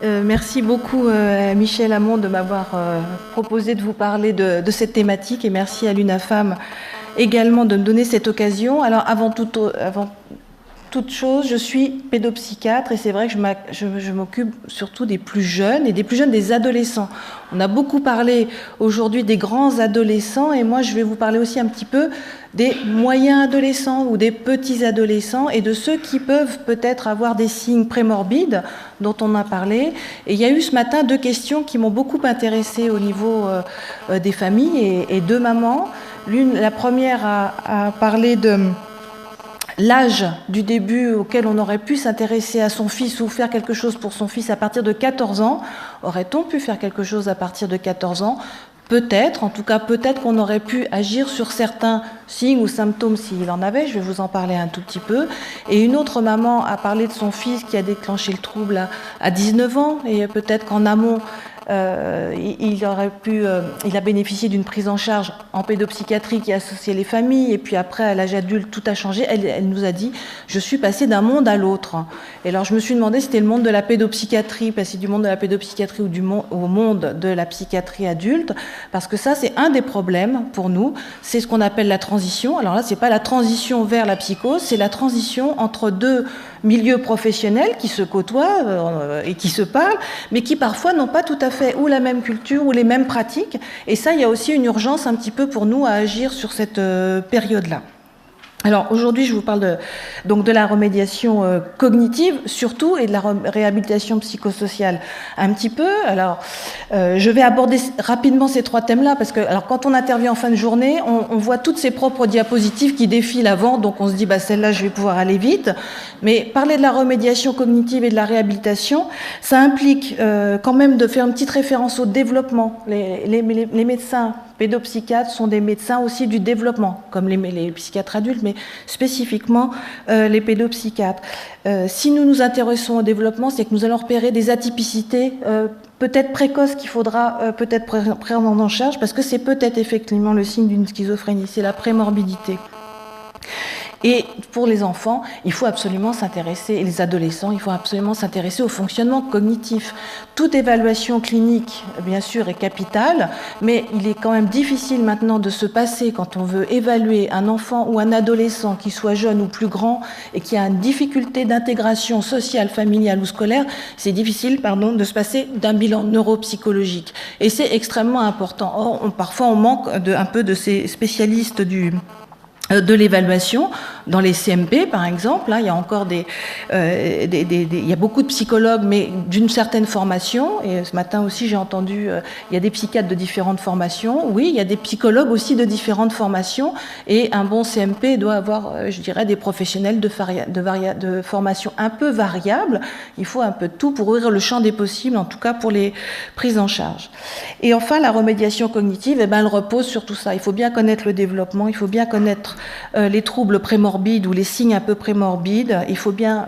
Merci beaucoup Michel Hamon de m'avoir proposé de vous parler de cette thématique et merci à l'UNAFAM également de me donner cette occasion. Alors avant toute chose, je suis pédopsychiatre et c'est vrai que je m'occupe surtout des plus jeunes et des plus jeunes des adolescents. On a beaucoup parlé aujourd'hui des grands adolescents et moi je vais vous parler aussi un petit peu des moyens adolescents ou des petits adolescents et de ceux qui peuvent peut-être avoir des signes prémorbides dont on a parlé. Et il y a eu ce matin 2 questions qui m'ont beaucoup intéressée au niveau des familles et 2 mamans. La première a parlé de l'âge du début auquel on aurait pu s'intéresser à son fils ou faire quelque chose pour son fils à partir de 14 ans. Aurait-on pu faire quelque chose à partir de 14 ans ? Peut-être, en tout cas peut-être qu'on aurait pu agir sur certains signes ou symptômes s'il en avait, je vais vous en parler un tout petit peu. Et une autre maman a parlé de son fils qui a déclenché le trouble à 19 ans et peut-être qu'en amont, il a bénéficié d'une prise en charge en pédopsychiatrie qui associait les familles et puis après à l'âge adulte tout a changé. Elle nous a dit je suis passée d'un monde à l'autre. Et alors je me suis demandé si c'était le monde de la pédopsychiatrie, passer du monde de la pédopsychiatrie ou au monde de la psychiatrie adulte, parce que ça c'est un des problèmes pour nous, c'est ce qu'on appelle la transition. Alors là c'est pas la transition vers la psychose, c'est la transition entre 2 milieux professionnels qui se côtoient et qui se parlent, mais qui parfois n'ont pas tout à fait ou la même culture ou les mêmes pratiques. Et ça, il y a aussi une urgence un petit peu pour nous à agir sur cette période-là. Alors aujourd'hui, je vous parle donc de la remédiation cognitive surtout et de la réhabilitation psychosociale un petit peu. Alors je vais aborder rapidement ces 3 thèmes-là parce que alors quand on intervient en fin de journée, on voit toutes ses propres diapositives qui défilent avant, donc on se dit bah celle-là je vais pouvoir aller vite. Mais parler de la remédiation cognitive et de la réhabilitation, ça implique quand même de faire une petite référence au développement. Les médecins pédopsychiatres sont des médecins aussi du développement, comme les psychiatres adultes, mais spécifiquement les pédopsychiatres. Si nous nous intéressons au développement, c'est que nous allons repérer des atypicités peut-être précoces qu'il faudra peut-être prendre en charge, parce que c'est peut-être effectivement le signe d'une schizophrénie, c'est la prémorbidité. Et pour les enfants, il faut absolument s'intéresser, et les adolescents, il faut absolument s'intéresser au fonctionnement cognitif. Toute évaluation clinique, bien sûr, est capitale, mais il est quand même difficile maintenant de se passer, quand on veut évaluer un enfant ou un adolescent, qui soit jeune ou plus grand, et qui a une difficulté d'intégration sociale, familiale ou scolaire, c'est difficile, de se passer d'un bilan neuropsychologique. Et c'est extrêmement important. Or, parfois, on manque un peu de ces spécialistes de l'évaluation dans les CMP par exemple. Là, il y a encore il y a beaucoup de psychologues mais d'une certaine formation, et ce matin aussi j'ai entendu il y a des psychiatres de différentes formations. Oui, il y a des psychologues aussi de différentes formations, et un bon CMP doit avoir je dirais des professionnels de formation un peu variables. Il faut un peu de tout pour ouvrir le champ des possibles, en tout cas pour les prises en charge. Et enfin la remédiation cognitive, elle repose sur tout ça. Il faut bien connaître le développement, il faut bien connaître les troubles prémorbides ou les signes un peu prémorbides. Il faut bien,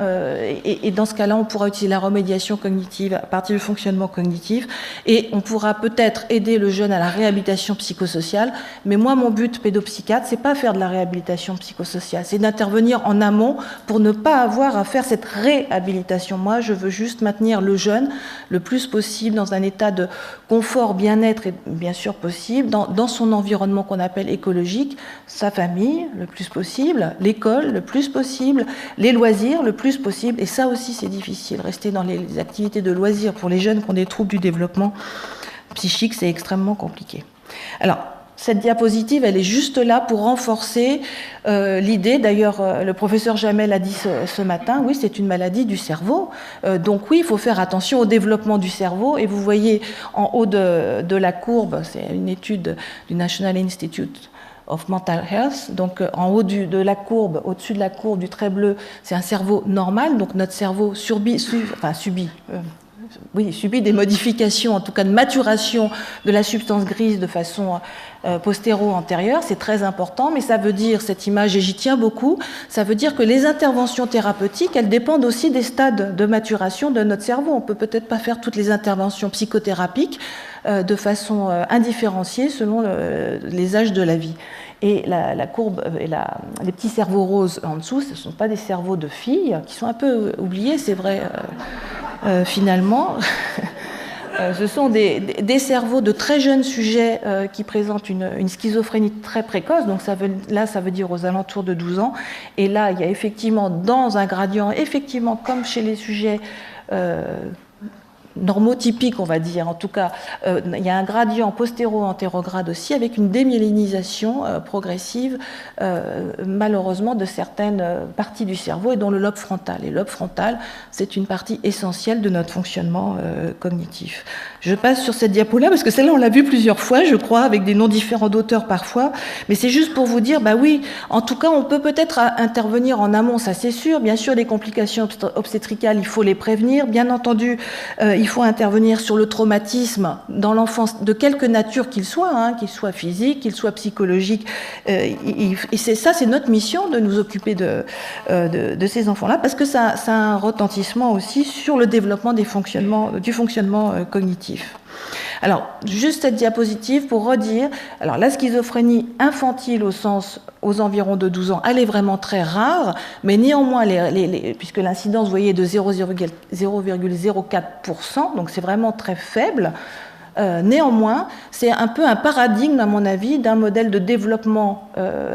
et dans ce cas-là, on pourra utiliser la remédiation cognitive à partir du fonctionnement cognitif, et on pourra peut-être aider le jeune à la réhabilitation psychosociale. Mais moi, mon but pédopsychiatre, c'est pas faire de la réhabilitation psychosociale, c'est d'intervenir en amont pour ne pas avoir à faire cette réhabilitation. Moi, je veux juste maintenir le jeune le plus possible dans un état de confort, bien-être et bien sûr possible, dans son environnement qu'on appelle écologique, sa famille le plus possible, l'école le plus possible, les loisirs le plus possible. Et ça aussi c'est difficile, rester dans les activités de loisirs pour les jeunes qui ont des troubles du développement psychique, c'est extrêmement compliqué. Alors cette diapositive, elle est juste là pour renforcer l'idée. D'ailleurs, le professeur Jamel a dit ce matin, oui, c'est une maladie du cerveau. Donc oui, il faut faire attention au développement du cerveau. Et vous voyez en haut de la courbe, c'est une étude du National Institute of Mental Health. Donc en haut de la courbe, au-dessus de la courbe du trait bleu, c'est un cerveau normal. Donc notre cerveau subit des modifications, en tout cas de maturation de la substance grise de façon postéro-antérieure. C'est très important, mais ça veut dire, cette image, et j'y tiens beaucoup, ça veut dire que les interventions thérapeutiques, elles dépendent aussi des stades de maturation de notre cerveau. On peut peut-être pas faire toutes les interventions psychothérapiques de façon indifférenciée selon les âges de la vie. Et la courbe et les petits cerveaux roses en dessous, ce ne sont pas des cerveaux de filles qui sont un peu oubliés, c'est vrai. finalement. Ce sont des cerveaux de très jeunes sujets qui présentent une schizophrénie très précoce, donc ça veut dire aux alentours de 12 ans. Et là, il y a effectivement dans un gradient, effectivement comme chez les sujets normotypique, on va dire. En tout cas, il y a un gradient postéro-antérograde aussi, avec une démyélinisation progressive, malheureusement, de certaines parties du cerveau et dont le lobe frontal. Et le lobe frontal, c'est une partie essentielle de notre fonctionnement cognitif. Je passe sur cette diapo-là, parce que celle-là, on l'a vue plusieurs fois, je crois, avec des noms différents d'auteurs parfois, mais c'est juste pour vous dire, bah oui, en tout cas, on peut peut-être intervenir en amont, ça c'est sûr. Bien sûr, les complications obstétricales, il faut les prévenir. Bien entendu, il faut intervenir sur le traumatisme dans l'enfance, de quelque nature qu'il soit physique, qu'il soit psychologique. Et c'est notre mission de nous occuper de ces enfants-là, parce que ça a un retentissement aussi sur le développement du fonctionnement cognitif. Alors, juste cette diapositive pour redire, alors la schizophrénie infantile aux environs de 12 ans, elle est vraiment très rare, mais néanmoins, puisque l'incidence, vous voyez, est de 0,04%, donc c'est vraiment très faible. Néanmoins, c'est un peu un paradigme, à mon avis, d'un modèle de développement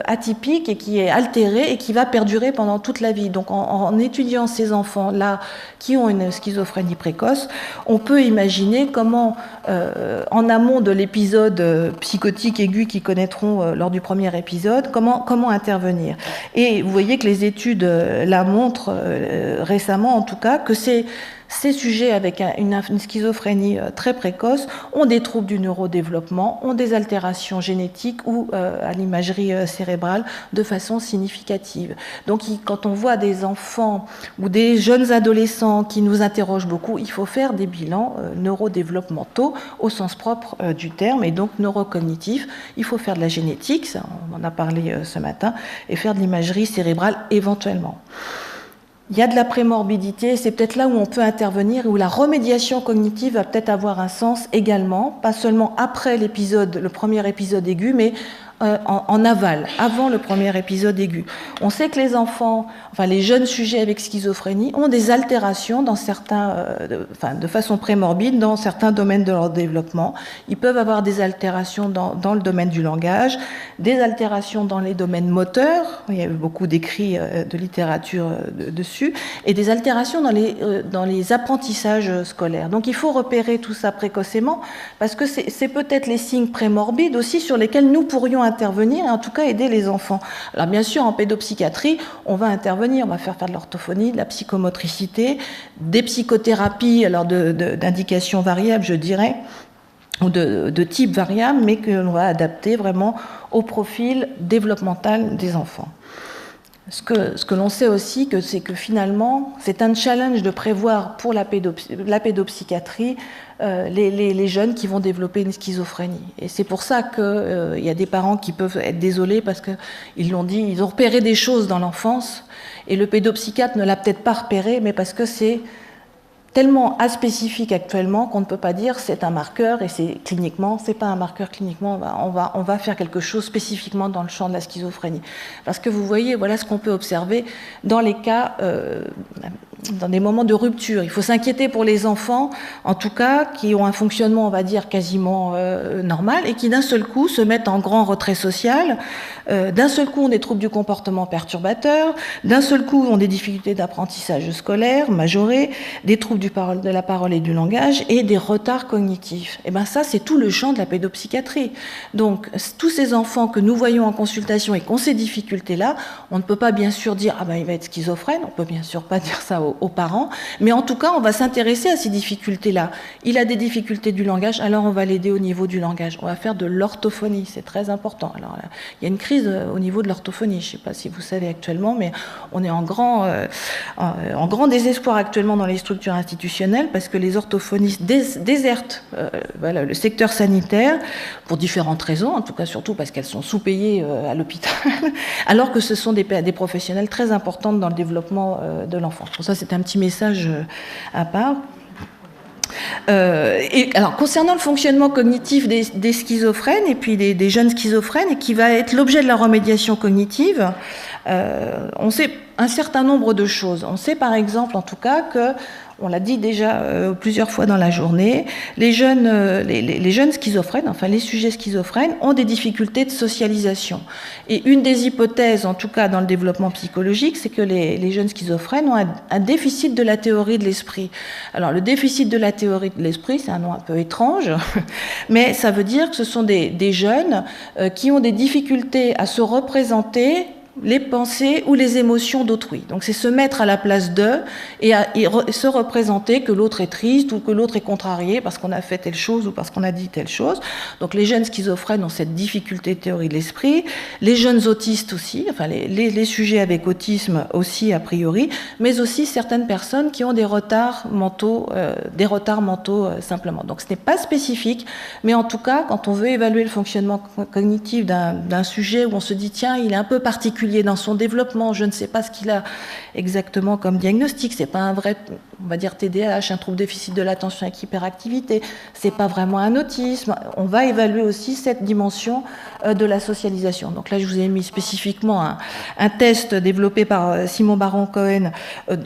atypique et qui est altéré et qui va perdurer pendant toute la vie. Donc, en étudiant ces enfants-là qui ont une schizophrénie précoce, on peut imaginer comment, en amont de l'épisode psychotique aigu qu'ils connaîtront lors du premier épisode, comment intervenir. Et vous voyez que les études la montrent récemment, en tout cas, que ces sujets avec une schizophrénie très précoce ont des troubles du neurodéveloppement, ont des altérations génétiques ou à l'imagerie cérébrale de façon significative. Donc quand on voit des enfants ou des jeunes adolescents qui nous interrogent beaucoup, il faut faire des bilans neurodéveloppementaux au sens propre du terme et donc neurocognitifs. Il faut faire de la génétique, ça, on en a parlé ce matin, et faire de l'imagerie cérébrale éventuellement. Il y a de la prémorbidité, c'est peut-être là où on peut intervenir, où la remédiation cognitive va peut-être avoir un sens également, pas seulement après le premier épisode aigu, mais en aval, avant le premier épisode aigu. On sait que les enfants, les jeunes sujets avec schizophrénie ont des altérations dans de façon prémorbide dans certains domaines de leur développement. Ils peuvent avoir des altérations dans le domaine du langage, des altérations dans les domaines moteurs, il y a eu beaucoup d'écrits de littérature dessus, et des altérations dans les apprentissages scolaires. Donc il faut repérer tout ça précocement, parce que c'est peut-être les signes prémorbides aussi sur lesquels nous pourrions intervenir et en tout cas aider les enfants. Alors bien sûr, en pédopsychiatrie, on va intervenir, on va faire de l'orthophonie, de la psychomotricité, des psychothérapies, alors d'indications variables, je dirais, ou de type variable, mais que l'on va adapter vraiment au profil développemental des enfants. Ce que l'on sait aussi, c'est que finalement, c'est un challenge de prévoir pour la pédopsychiatrie les jeunes qui vont développer une schizophrénie. Et c'est pour ça qu'il y a des parents qui peuvent être désolés parce qu'ils l'ont dit, ils ont repéré des choses dans l'enfance et le pédopsychiatre ne l'a peut-être pas repéré, mais parce que c'est tellement aspécifique actuellement qu'on ne peut pas dire c'est un marqueur et c'est pas un marqueur cliniquement, on va faire quelque chose spécifiquement dans le champ de la schizophrénie. Parce que vous voyez, voilà ce qu'on peut observer dans les cas, dans des moments de rupture. Il faut s'inquiéter pour les enfants, en tout cas, qui ont un fonctionnement, on va dire, quasiment normal et qui d'un seul coup se mettent en grand retrait social, d'un seul coup ont des troubles du comportement perturbateurs, d'un seul coup ont des difficultés d'apprentissage scolaire majorées, des troubles de la parole et du langage et des retards cognitifs. Et bien ça, c'est tout le champ de la pédopsychiatrie. Donc, tous ces enfants que nous voyons en consultation et qui ont ces difficultés-là, on ne peut pas bien sûr dire « Ah ben il va être schizophrène », on ne peut bien sûr pas dire ça aux parents, mais en tout cas, on va s'intéresser à ces difficultés-là. Il a des difficultés du langage, alors on va l'aider au niveau du langage. On va faire de l'orthophonie, c'est très important. Alors, il y a une crise au niveau de l'orthophonie, je ne sais pas si vous savez actuellement, mais on est en grand désespoir actuellement dans les structures institutionnelles parce que les orthophonistes désertent le secteur sanitaire pour différentes raisons, en tout cas surtout parce qu'elles sont sous-payées à l'hôpital, alors que ce sont des professionnels très importants dans le développement de l'enfant. Pour ça, c'est un petit message à part. Et alors, concernant le fonctionnement cognitif des schizophrènes et puis des jeunes schizophrènes, et qui va être l'objet de la remédiation cognitive, on sait un certain nombre de choses. On sait par exemple, en tout cas, que on l'a dit déjà plusieurs fois dans la journée, les jeunes schizophrènes, enfin les sujets schizophrènes, ont des difficultés de socialisation. Et une des hypothèses, en tout cas dans le développement psychologique, c'est que les jeunes schizophrènes ont un déficit de la théorie de l'esprit. Alors le déficit de la théorie de l'esprit, c'est un nom un peu étrange, mais ça veut dire que ce sont des jeunes qui ont des difficultés à se représenter les pensées ou les émotions d'autrui. Donc c'est se mettre à la place d'eux et se représenter que l'autre est triste ou que l'autre est contrarié parce qu'on a fait telle chose ou parce qu'on a dit telle chose. Donc les jeunes schizophrènes ont cette difficulté de théorie de l'esprit, les jeunes autistes aussi, enfin les sujets avec autisme aussi a priori, mais aussi certaines personnes qui ont des retards mentaux simplement. Donc ce n'est pas spécifique, mais en tout cas quand on veut évaluer le fonctionnement cognitif d'un sujet où on se dit tiens il est un peu particulier dans son développement, je ne sais pas ce qu'il a exactement comme diagnostic, c'est pas un vrai, on va dire TDAH, un trouble déficit de l'attention avec hyperactivité, c'est pas vraiment un autisme, on va évaluer aussi cette dimension de la socialisation. Donc là je vous ai mis spécifiquement un test développé par Simon Baron-Cohen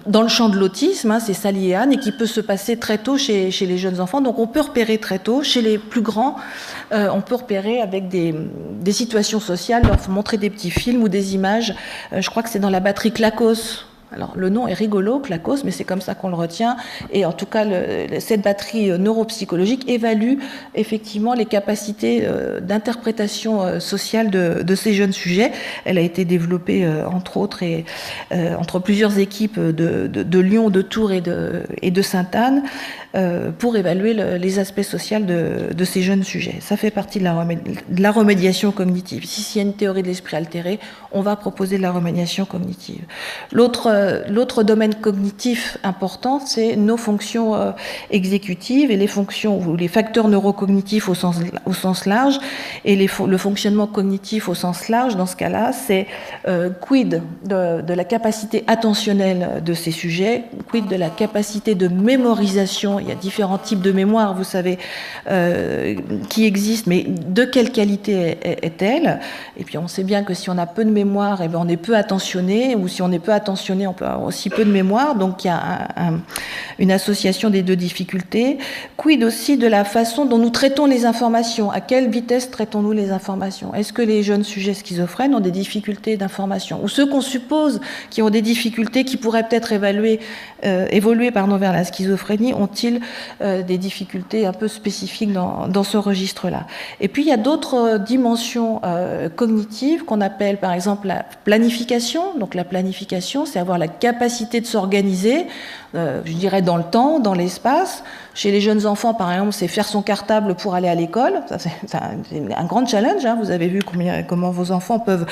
dans le champ de l'autisme, c'est Sally et Anne, et qui peut se passer très tôt chez les jeunes enfants, donc on peut repérer très tôt, chez les plus grands, on peut repérer avec des situations sociales, leur montrer des petits films ou des images. Je crois que c'est dans la batterie Clacos. Alors le nom est rigolo, Clacos, mais c'est comme ça qu'on le retient. Et en tout cas, cette batterie neuropsychologique évalue effectivement les capacités d'interprétation sociale de ces jeunes sujets. Elle a été développée entre autres entre plusieurs équipes de Lyon, de Tours et de Sainte-Anne pour évaluer les aspects sociaux de ces jeunes sujets. Ça fait partie de la remédiation cognitive. S'il y a une théorie de l'esprit altérée, on va proposer de la remédiation cognitive. L'autre domaine cognitif important, c'est nos fonctions exécutives et les fonctions ou les facteurs neurocognitifs au sens large. Et le fonctionnement cognitif au sens large, dans ce cas-là, c'est quid de la capacité attentionnelle de ces sujets, quid de la capacité de mémorisation. Il y a différents types de mémoire, vous savez, qui existent, mais de quelle qualité est-elle? Et puis on sait bien que si on a peu de mémoire, eh bien on est peu attentionné, ou si on est peu attentionné, on peut avoir aussi peu de mémoire, donc il y a une association des deux difficultés. Quid aussi de la façon dont nous traitons les informations, à quelle vitesse traitons-nous les informations? Est-ce que les jeunes sujets schizophrènes ont des difficultés d'information? Ou ceux qu'on suppose qui ont des difficultés, qui pourraient peut-être évoluer vers la schizophrénie, ont-ils des difficultés un peu spécifiques dans ce registre-là? Et puis il y a d'autres dimensions cognitives qu'on appelle par exemple la planification. Donc la planification, c'est avoir la capacité de s'organiser, je dirais dans le temps, dans l'espace. Chez les jeunes enfants, par exemple, c'est faire son cartable pour aller à l'école. Ça, c'est un grand challenge. Hein. Vous avez vu comment vos enfants peuvent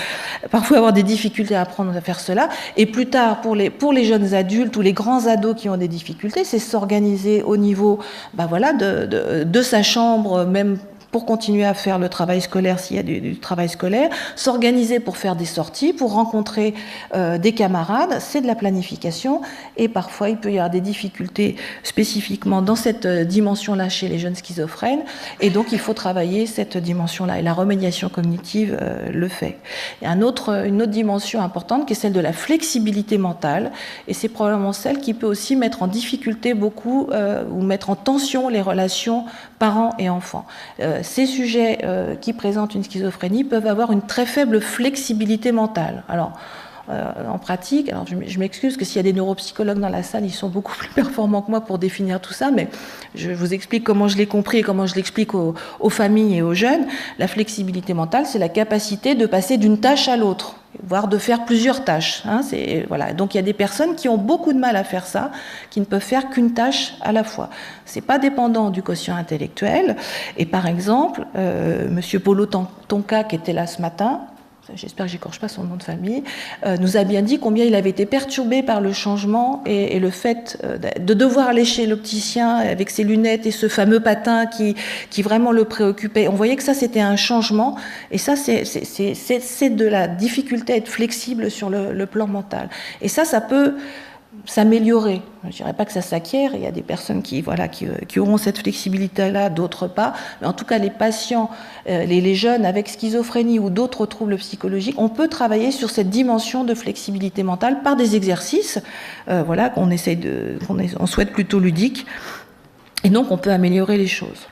parfois avoir des difficultés à apprendre à faire cela. Et plus tard, pour les jeunes adultes ou les grands ados qui ont des difficultés, c'est s'organiser au niveau de sa chambre, même pour continuer à faire le travail scolaire s'il y a du travail scolaire, s'organiser pour faire des sorties, pour rencontrer des camarades, c'est de la planification. Et parfois, il peut y avoir des difficultés spécifiquement dans cette dimension-là chez les jeunes schizophrènes. Et donc, il faut travailler cette dimension-là. Et la remédiation cognitive le fait. Il y a une autre dimension importante qui est celle de la flexibilité mentale. Et c'est probablement celle qui peut aussi mettre en difficulté beaucoup ou mettre en tension les relations parents et enfants. Ces sujets qui présentent une schizophrénie peuvent avoir une très faible flexibilité mentale. Alors, en pratique, alors je m'excuse que s'il y a des neuropsychologues dans la salle, ils sont beaucoup plus performants que moi pour définir tout ça, mais je vous explique comment je l'ai compris et comment je l'explique aux familles et aux jeunes. La flexibilité mentale, c'est la capacité de passer d'une tâche à l'autre, voire de faire plusieurs tâches. Hein, voilà. Donc il y a des personnes qui ont beaucoup de mal à faire ça, qui ne peuvent faire qu'une tâche à la fois. C'est pas dépendant du quotient intellectuel. Et par exemple, Monsieur Polo Tonka, qui était là ce matin, j'espère que j'écorche pas son nom de famille, nous a bien dit combien il avait été perturbé par le changement et le fait de devoir aller chez l'opticien avec ses lunettes et ce fameux patin qui vraiment le préoccupait. On voyait que ça, c'était un changement, et ça, c'est de la difficulté à être flexible sur le plan mental. Et ça peut s'améliorer. Je ne dirais pas que ça s'acquiert, il y a des personnes qui auront cette flexibilité-là, d'autres pas, mais en tout cas les patients, les jeunes avec schizophrénie ou d'autres troubles psychologiques, on peut travailler sur cette dimension de flexibilité mentale par des exercices qu'on souhaite plutôt ludiques, et donc on peut améliorer les choses.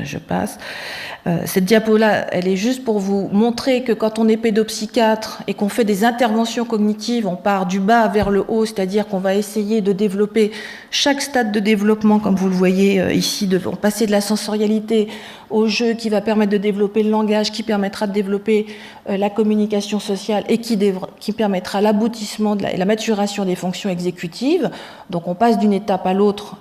Je passe. Cette diapo-là, elle est juste pour vous montrer que quand on est pédopsychiatre et qu'on fait des interventions cognitives, on part du bas vers le haut, c'est-à-dire qu'on va essayer de développer chaque stade de développement, comme vous le voyez ici, on passer de la sensorialité au jeu qui va permettre de développer le langage, qui permettra de développer la communication sociale et qui permettra l'aboutissement et la maturation des fonctions exécutives. Donc on passe d'une étape à l'autre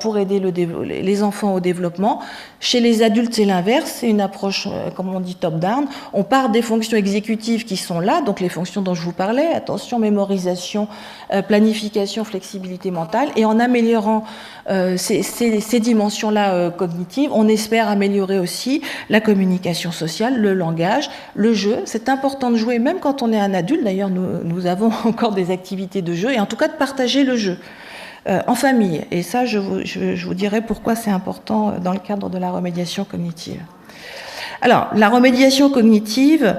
pour aider les enfants au développement. Chez les adultes, c'est l'inverse, c'est une approche, comme on dit, top-down. On part des fonctions exécutives qui sont là, donc les fonctions dont je vous parlais, attention, mémorisation, planification, flexibilité mentale, et en améliorant ces dimensions-là cognitives, on espère améliorer aussi la communication sociale, le langage, le jeu. C'est important de jouer, même quand on est un adulte. D'ailleurs, nous avons encore des activités de jeu, et en tout cas de partager le jeu. En famille. Et ça, je vous dirai pourquoi c'est important dans le cadre de la remédiation cognitive. Alors, la remédiation cognitive,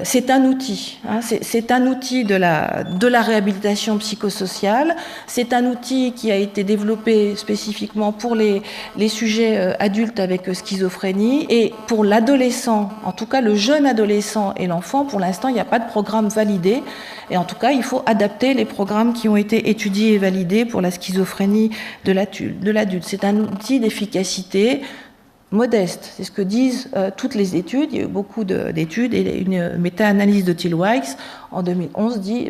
c'est un outil. C'est un outil de la réhabilitation psychosociale. C'est un outil qui a été développé spécifiquement pour les sujets adultes avec schizophrénie. Et pour l'adolescent, en tout cas le jeune adolescent et l'enfant, pour l'instant, il n'y a pas de programme validé. Et en tout cas, il faut adapter les programmes qui ont été étudiés et validés pour la schizophrénie de l'adulte. C'est un outil d'efficacité modeste, c'est ce que disent toutes les études. Il y a eu beaucoup d'études et une méta-analyse de Tillwykes en 2011 dit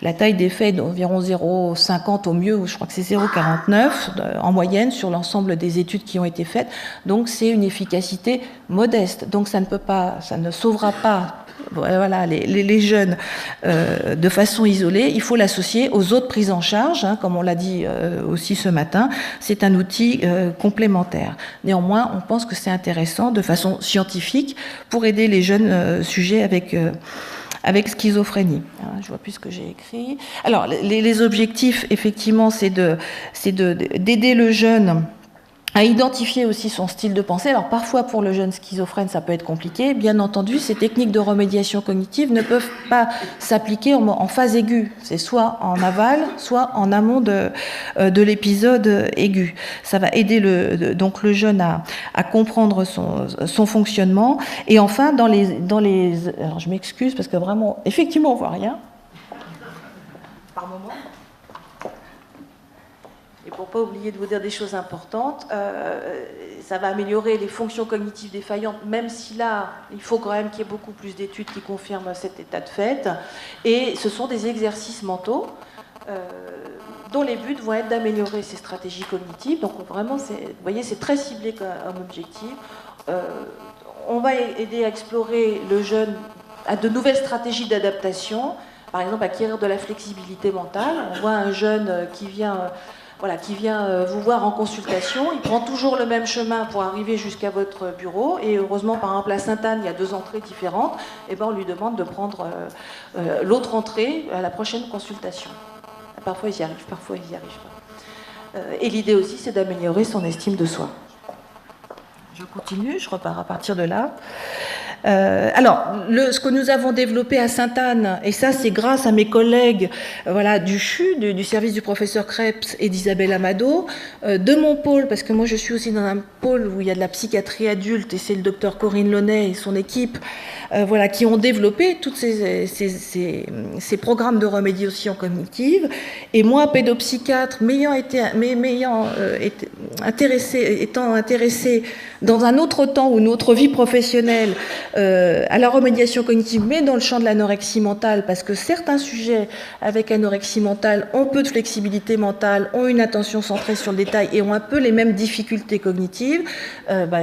la taille d'effet est d'environ 0,50 au mieux, ou je crois que c'est 0,49 en moyenne sur l'ensemble des études qui ont été faites. Donc c'est une efficacité modeste. Donc ça ne sauvera pas les jeunes de façon isolée. Il faut l'associer aux autres prises en charge, comme on l'a dit aussi ce matin. C'est un outil complémentaire. Néanmoins, on pense que c'est intéressant de façon scientifique pour aider les jeunes sujets avec schizophrénie. Je ne vois plus ce que j'ai écrit. Alors, les objectifs, effectivement, c'est d'aider le jeune à identifier aussi son style de pensée. Alors parfois pour le jeune schizophrène ça peut être compliqué. Bien entendu, ces techniques de remédiation cognitive ne peuvent pas s'appliquer en phase aiguë. C'est soit en aval, soit en amont de l'épisode aigu. Ça va aider donc le jeune à comprendre son fonctionnement. Et enfin, alors je m'excuse parce que vraiment, effectivement, on voit rien. Par moment. Et pour ne pas oublier de vous dire des choses importantes, ça va améliorer les fonctions cognitives défaillantes, même si là, il faut quand même qu'il y ait beaucoup plus d'études qui confirment cet état de fait. Et ce sont des exercices mentaux dont les buts vont être d'améliorer ces stratégies cognitives. Donc vraiment, vous voyez, c'est très ciblé comme objectif. On va aider à explorer le jeune à de nouvelles stratégies d'adaptation, par exemple acquérir de la flexibilité mentale. On voit un jeune qui vient vous voir en consultation, il prend toujours le même chemin pour arriver jusqu'à votre bureau, et heureusement, par exemple, à Sainte-Anne, il y a 2 entrées différentes, et on lui demande de prendre l'autre entrée à la prochaine consultation. Parfois, ils y arrivent, parfois, ils n'y arrivent pas. Et l'idée aussi, c'est d'améliorer son estime de soi. Je continue, je repars à partir de là. Alors, ce que nous avons développé à Sainte-Anne, et ça c'est grâce à mes collègues du CHU, du service du professeur Krebs et d'Isabelle Amado, de mon pôle, parce que moi je suis aussi dans un pôle où il y a de la psychiatrie adulte, et c'est le docteur Corinne Launay et son équipe qui ont développé tous ces programmes de remédiation cognitive. Et moi, pédopsychiatre, étant intéressé dans un autre temps ou une autre vie professionnelle à la remédiation cognitive, mais dans le champ de l'anorexie mentale, parce que certains sujets avec anorexie mentale ont peu de flexibilité mentale, ont une attention centrée sur le détail et ont un peu les mêmes difficultés cognitives,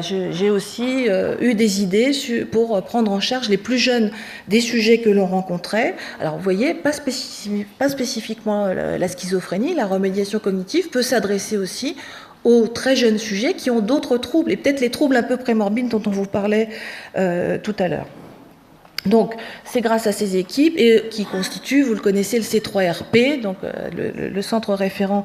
j'ai aussi eu des idées pour prendre en charge les plus jeunes des sujets que l'on rencontrait. Alors vous voyez, pas spécifiquement la schizophrénie, la remédiation cognitive peut s'adresser aussi aux très jeunes sujets qui ont d'autres troubles, et peut-être les troubles un peu prémorbides dont on vous parlait tout à l'heure. Donc, c'est grâce à ces équipes et qui constituent, vous le connaissez, le C3RP, donc le centre référent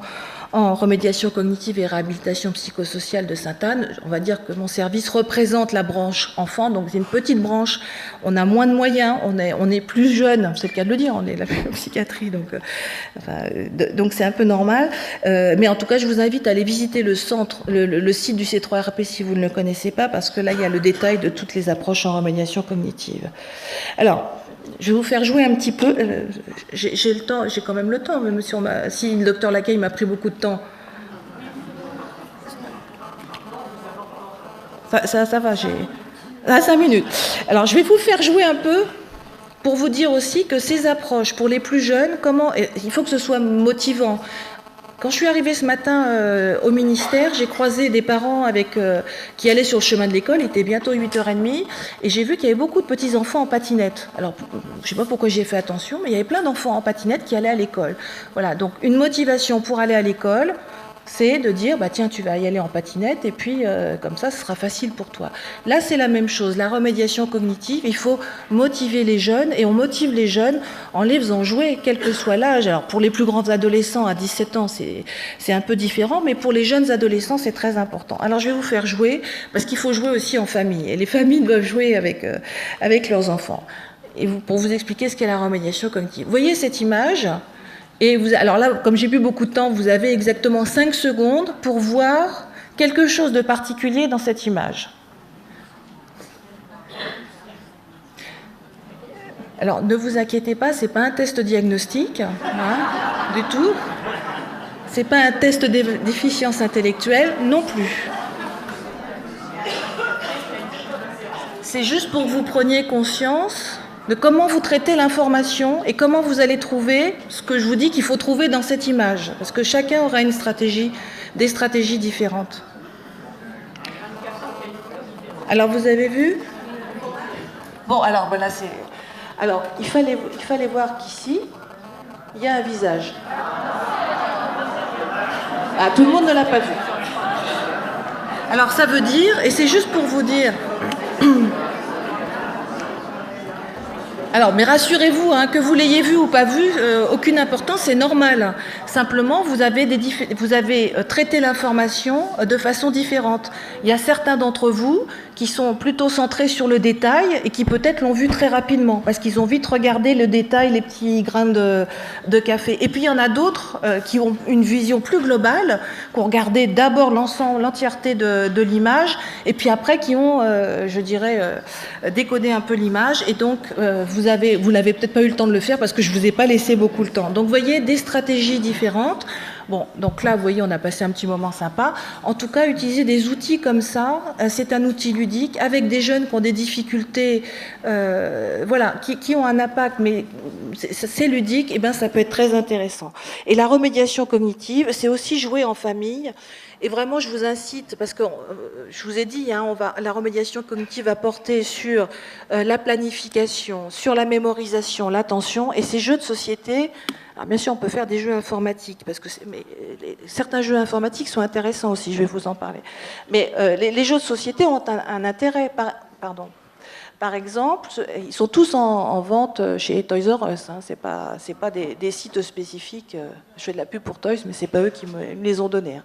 en remédiation cognitive et réhabilitation psychosociale de Sainte-Anne. On va dire que mon service représente la branche enfant, donc c'est une petite branche. On a moins de moyens, on est plus jeune, c'est le cas de le dire, on est la psychiatrie, donc c'est un peu normal. Mais en tout cas, je vous invite à aller visiter le centre, le site du C3RP si vous ne le connaissez pas, parce que là, il y a le détail de toutes les approches en remédiation cognitive. Alors, je vais vous faire jouer un petit peu. J'ai le temps, j'ai quand même le temps, même si le docteur Lacaille m'a pris beaucoup de temps. Ça va, j'ai 5 minutes. Alors, je vais vous faire jouer un peu pour vous dire aussi que ces approches, pour les plus jeunes, il faut que ce soit motivant. Quand je suis arrivée ce matin au ministère, j'ai croisé des parents qui allaient sur le chemin de l'école, il était bientôt 8h30, et j'ai vu qu'il y avait beaucoup de petits-enfants en patinette. Alors, je ne sais pas pourquoi j'y ai fait attention, mais il y avait plein d'enfants en patinette qui allaient à l'école. Voilà, donc une motivation pour aller à l'école, c'est de dire, bah tiens, tu vas y aller en patinette, et puis comme ça, ce sera facile pour toi. Là, c'est la même chose. La remédiation cognitive, il faut motiver les jeunes, et on motive les jeunes en les faisant jouer, quel que soit l'âge. Alors, pour les plus grands adolescents, à 17 ans, c'est un peu différent, mais pour les jeunes adolescents, c'est très important. Alors, je vais vous faire jouer, parce qu'il faut jouer aussi en famille, et les familles doivent jouer avec leurs enfants. Et pour vous expliquer ce qu'est la remédiation cognitive. Vous voyez cette image ? Et alors là, comme j'ai plus beaucoup de temps, vous avez exactement 5 secondes pour voir quelque chose de particulier dans cette image. Alors, ne vous inquiétez pas, ce n'est pas un test diagnostique, du tout. Ce n'est pas un test de déficience intellectuelle non plus. C'est juste pour que vous preniez conscience de comment vous traitez l'information et comment vous allez trouver ce que je vous dis qu'il faut trouver dans cette image. Parce que chacun aura des stratégies différentes. Alors, vous avez vu ? Bon, alors, voilà, c'est... Alors, il fallait voir qu'ici, il y a un visage. Ah, tout le monde ne l'a pas vu. Alors, ça veut dire, et c'est juste pour vous dire... Alors, mais rassurez-vous, que vous l'ayez vu ou pas vu, aucune importance, c'est normal. Simplement, vous avez traité l'information de façon différente. Il y a certains d'entre vous qui sont plutôt centrés sur le détail et qui peut-être l'ont vu très rapidement, parce qu'ils ont vite regardé le détail, les petits grains de café. Et puis, il y en a d'autres qui ont une vision plus globale, qui ont regardé d'abord l'entièreté de l'image, et puis après qui ont, décodé un peu l'image, et donc vous n'avez peut-être pas eu le temps de le faire parce que je ne vous ai pas laissé beaucoup le temps. Donc, vous voyez, des stratégies différentes. Bon, donc là, vous voyez, on a passé un petit moment sympa. En tout cas, utiliser des outils comme ça, c'est un outil ludique, avec des jeunes qui ont des difficultés, qui ont un impact, mais c'est ludique, et bien ça peut être très intéressant. Et la remédiation cognitive, c'est aussi jouer en famille. Et vraiment, je vous incite, parce que je vous ai dit, la remédiation cognitive va porter sur la planification, sur la mémorisation, l'attention, et ces jeux de société. Alors bien sûr, on peut faire des jeux informatiques, mais certains jeux informatiques sont intéressants aussi, je vais vous en parler. Mais les jeux de société ont un intérêt. Par exemple, ils sont tous en vente chez Toys R Us. C'est pas des sites spécifiques. Je fais de la pub pour Toys, mais c'est pas eux qui me les ont donnés.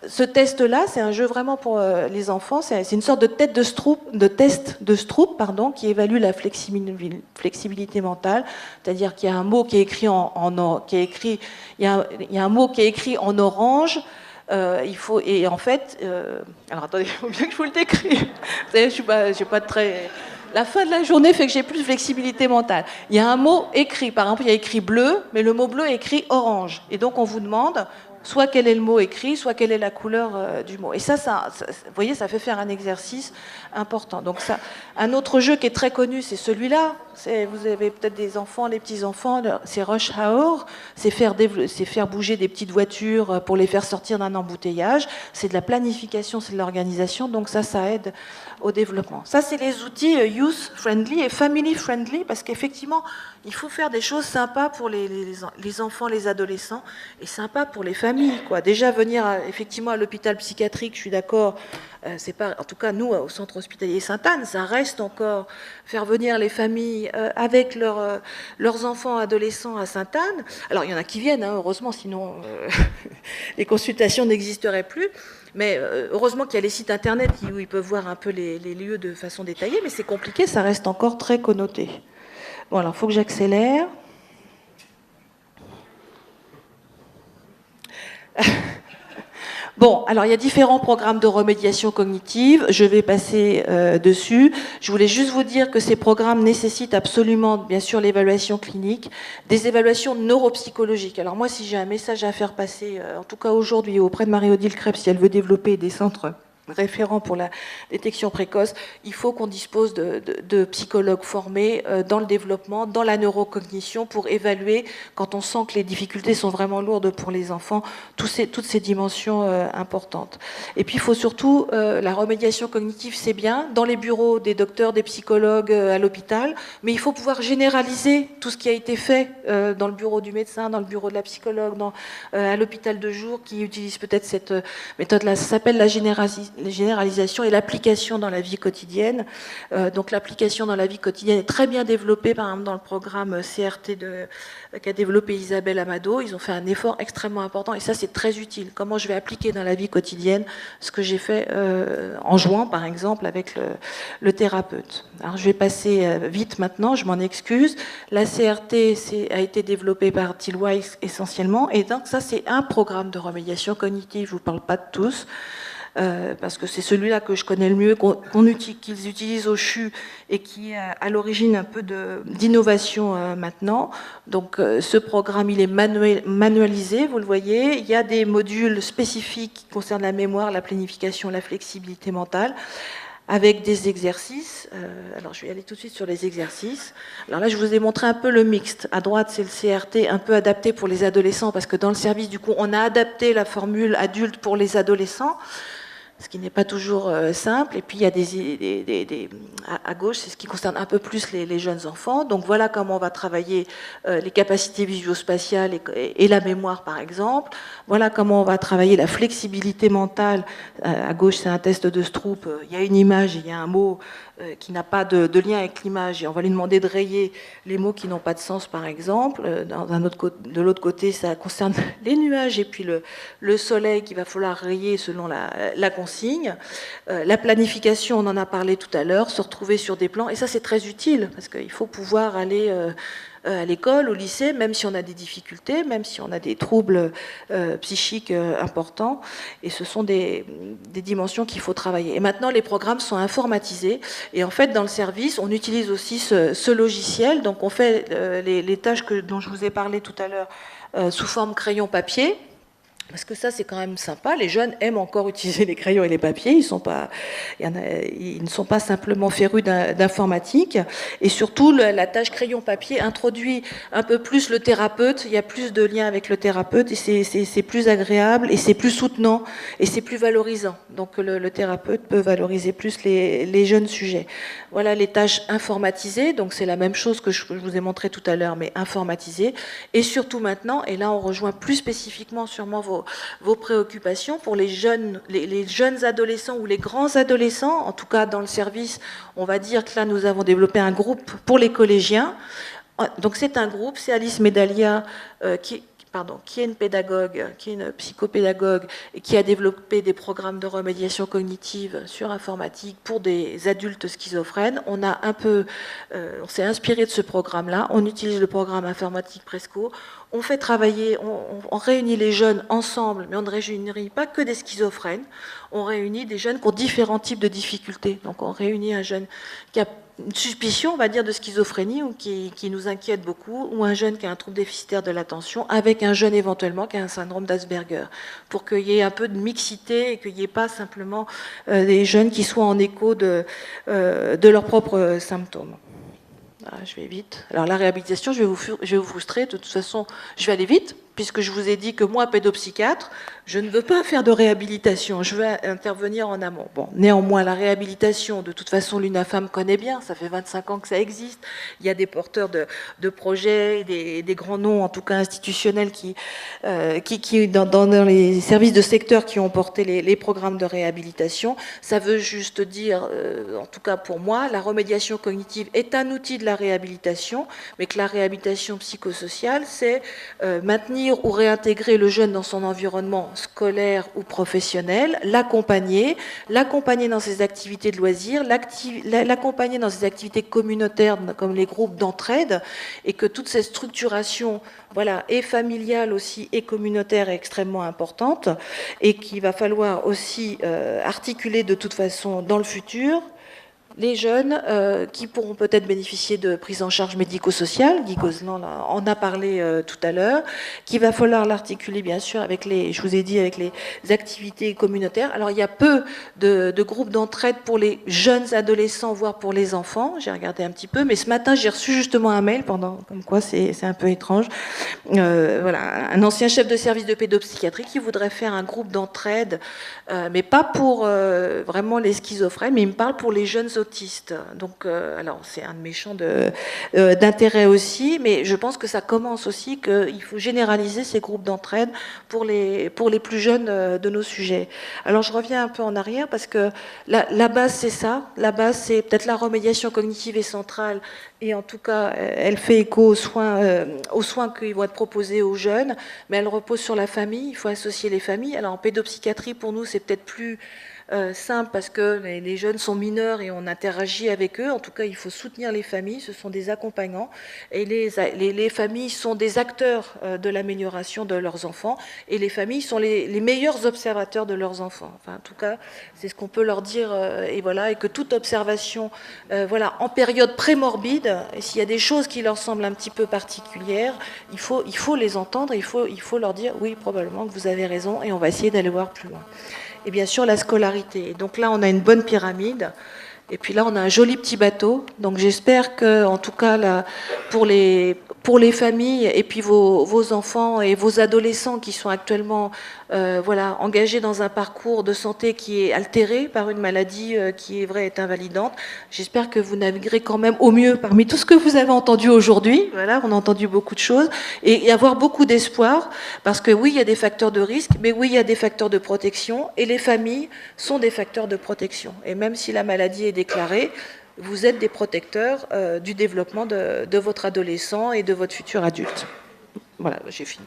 Ce test-là, c'est un jeu vraiment pour les enfants. C'est une sorte de test de Stroop, qui évalue la flexibilité mentale. C'est-à-dire qu'il y a un mot qui est écrit il y a un mot qui est écrit en orange. Et en fait, alors attendez, il faut bien que je vous le décrive. Vous savez, j'ai pas de très. La fin de la journée fait que j'ai plus de flexibilité mentale. Il y a un mot écrit. Par exemple, il y a écrit bleu, mais le mot bleu est écrit orange. Et donc, on vous demande soit quel est le mot écrit, soit quelle est la couleur du mot. Et ça, vous voyez, ça fait faire un exercice important. Donc ça, un autre jeu qui est très connu, c'est celui-là. Vous avez peut-être des enfants, les petits-enfants, c'est Rush Hour, c'est faire bouger des petites voitures pour les faire sortir d'un embouteillage. C'est de la planification, c'est de l'organisation, donc ça aide au développement. Ça, c'est les outils youth-friendly et family-friendly, parce qu'effectivement, il faut faire des choses sympas pour les enfants, les adolescents, et sympas pour les familles, quoi. Déjà, venir effectivement à l'hôpital psychiatrique, je suis d'accord, c'est pas, en tout cas nous au centre hospitalier Sainte-Anne, ça reste encore faire venir les familles avec leurs enfants adolescents à Sainte-Anne. Alors il y en a qui viennent, hein, heureusement, sinon les consultations n'existeraient plus. Mais heureusement qu'il y a les sites internet où ils peuvent voir un peu les lieux de façon détaillée, mais c'est compliqué, ça reste encore très connoté. Bon, alors il faut que j'accélère. Bon, alors il y a différents programmes de remédiation cognitive, je vais passer dessus. Je voulais juste vous dire que ces programmes nécessitent absolument, bien sûr, l'évaluation clinique, des évaluations neuropsychologiques. Alors moi, si j'ai un message à faire passer, en tout cas aujourd'hui, auprès de Marie-Odile Krebs, si elle veut développer des centres référent pour la détection précoce, il faut qu'on dispose de psychologues formés dans le développement, dans la neurocognition, pour évaluer, quand on sent que les difficultés sont vraiment lourdes pour les enfants, toutes ces dimensions importantes. Et puis il faut surtout, la remédiation cognitive, c'est bien, dans les bureaux des docteurs, des psychologues à l'hôpital, mais il faut pouvoir généraliser tout ce qui a été fait dans le bureau du médecin, dans le bureau de la psychologue, à l'hôpital de jour, qui utilise peut-être cette méthode-là. Ça s'appelle la généralisation et l'application dans la vie quotidienne. Donc l'application dans la vie quotidienne est très bien développée, par exemple dans le programme CRT qu'a développé Isabelle Amado. Ils ont fait un effort extrêmement important et ça c'est très utile. Comment je vais appliquer dans la vie quotidienne ce que j'ai fait en jouant par exemple avec le thérapeute. Alors je vais passer vite maintenant, je m'en excuse. La CRT a été développée par Tillwise essentiellement et donc ça c'est un programme de remédiation cognitive, je ne vous parle pas de tous. Parce que c'est celui-là que je connais le mieux, qu'ils utilisent au CHU et qui est à l'origine un peu d'innovation maintenant. Donc ce programme, il est manualisé, vous le voyez. Il y a des modules spécifiques qui concernent la mémoire, la planification, la flexibilité mentale, avec des exercices. Alors je vais aller tout de suite sur les exercices. Alors là, je vous ai montré un peu le mixte. À droite, c'est le CRT un peu adapté pour les adolescents, parce que dans le service, du coup, on a adapté la formule adulte pour les adolescents, ce qui n'est pas toujours simple. Et puis il y a à gauche, c'est ce qui concerne un peu plus les jeunes enfants. Donc voilà comment on va travailler les capacités visuospatiales et la mémoire, par exemple. Voilà comment on va travailler la flexibilité mentale. À gauche, c'est un test de Stroop. Il y a une image et il y a un mot qui n'a pas de lien avec l'image. Et on va lui demander de rayer les mots qui n'ont pas de sens, par exemple. De l'autre côté, ça concerne les nuages et puis le soleil qu'il va falloir rayer selon la consigne. La planification, on en a parlé tout à l'heure, se retrouver sur des plans. Et ça, c'est très utile, parce qu'il faut pouvoir aller à l'école, au lycée, même si on a des difficultés, même si on a des troubles psychiques importants. Et ce sont des dimensions qu'il faut travailler. Et maintenant, les programmes sont informatisés. Et en fait, dans le service, on utilise aussi ce logiciel. Donc, on fait les tâches dont je vous ai parlé tout à l'heure sous forme crayon-papier. Parce que ça, c'est quand même sympa. Les jeunes aiment encore utiliser les crayons et les papiers. Ils ne sont pas simplement férus d'informatique. Et surtout, la tâche crayon-papier introduit un peu plus le thérapeute. Il y a plus de liens avec le thérapeute et c'est plus agréable et c'est plus soutenant et c'est plus valorisant. Donc, le thérapeute peut valoriser plus les jeunes sujets. Voilà les tâches informatisées. Donc, c'est la même chose que je vous ai montré tout à l'heure, mais informatisées. Et surtout maintenant, et là, on rejoint plus spécifiquement sûrement vos préoccupations pour les jeunes adolescents ou les grands adolescents. En tout cas, dans le service, on va dire que là, nous avons développé un groupe pour les collégiens. Donc, c'est un groupe, c'est Alice Medalia qui est une pédagogue, qui est une psychopédagogue et qui a développé des programmes de remédiation cognitive sur informatique pour des adultes schizophrènes. On s'est inspiré de ce programme-là. On utilise le programme informatique Presco. On fait travailler, on réunit les jeunes ensemble, mais on ne réunit pas que des schizophrènes. On réunit des jeunes qui ont différents types de difficultés. Donc on réunit un jeune qui a une suspicion, on va dire, de schizophrénie ou qui nous inquiète beaucoup, ou un jeune qui a un trouble déficitaire de l'attention, avec un jeune éventuellement qui a un syndrome d'Asperger, pour qu'il y ait un peu de mixité et qu'il n'y ait pas simplement des jeunes qui soient en écho de leurs propres symptômes. Je vais vite. Alors la réhabilitation, je vais vous frustrer. De toute façon, je vais aller vite puisque je vous ai dit que moi, pédopsychiatre, je ne veux pas faire de réhabilitation, je veux intervenir en amont. Bon, néanmoins, la réhabilitation, de toute façon, l'UNAFAM connaît bien, ça fait 25 ans que ça existe. Il y a des porteurs de projets, des grands noms, en tout cas institutionnels, qui dans les services de secteur qui ont porté les programmes de réhabilitation. Ça veut juste dire, en tout cas pour moi, la remédiation cognitive est un outil de la réhabilitation, mais que la réhabilitation psychosociale, c'est maintenir ou réintégrer le jeune dans son environnement scolaire ou professionnel, l'accompagner dans ses activités de loisirs, l'accompagner dans ses activités communautaires comme les groupes d'entraide, et que toute cette structuration, voilà, et familiale aussi et communautaire est extrêmement importante, et qu'il va falloir aussi articuler de toute façon dans le futur les jeunes qui pourront peut-être bénéficier de prise en charge médico-sociale. Guy Gozlan en a parlé tout à l'heure, qu'il va falloir l'articuler bien sûr avec je vous ai dit, avec les activités communautaires. Alors il y a peu de groupes d'entraide pour les jeunes adolescents, voire pour les enfants. J'ai regardé un petit peu, mais ce matin j'ai reçu justement un mail comme quoi c'est un peu étrange. Voilà, un ancien chef de service de pédopsychiatrie qui voudrait faire un groupe d'entraide, mais pas pour vraiment les schizophrènes, mais il me parle pour les jeunes autistes. Donc, alors c'est un de mes champs d'intérêt aussi, mais je pense que ça commence aussi qu'il faut généraliser ces groupes d'entraide pour les plus jeunes de nos sujets. Alors je reviens un peu en arrière parce que la base c'est ça, la base c'est peut-être la remédiation cognitive et centrale, et en tout cas elle fait écho aux soins qui vont être proposés aux jeunes, mais elle repose sur la famille, il faut associer les familles. Alors en pédopsychiatrie pour nous c'est peut-être plus simple parce que les jeunes sont mineurs et on interagit avec eux. En tout cas, il faut soutenir les familles, ce sont des accompagnants. Et les familles sont des acteurs de l'amélioration de leurs enfants. Et les familles sont les meilleurs observateurs de leurs enfants. Enfin, en tout cas, c'est ce qu'on peut leur dire. Et voilà, et que toute observation, voilà, en période prémorbide, et s'il y a des choses qui leur semblent un petit peu particulières, il faut les entendre, il faut leur dire, oui, probablement que vous avez raison, et on va essayer d'aller voir plus loin. Et bien sûr la scolarité. Donc là, on a une bonne pyramide. Et puis là, on a un joli petit bateau. Donc j'espère que, en tout cas, là, pour les familles et puis vos enfants et vos adolescents qui sont actuellement voilà, engagés dans un parcours de santé qui est altéré par une maladie qui est vraie, est invalidante, j'espère que vous naviguerez quand même au mieux parmi tout ce que vous avez entendu aujourd'hui. Voilà, on a entendu beaucoup de choses. Et avoir beaucoup d'espoir, parce que oui, il y a des facteurs de risque, mais oui, il y a des facteurs de protection. Et les familles sont des facteurs de protection. Et même si la maladie est déclarée, vous êtes des protecteurs du développement de votre adolescent et de votre futur adulte. Voilà, j'ai fini.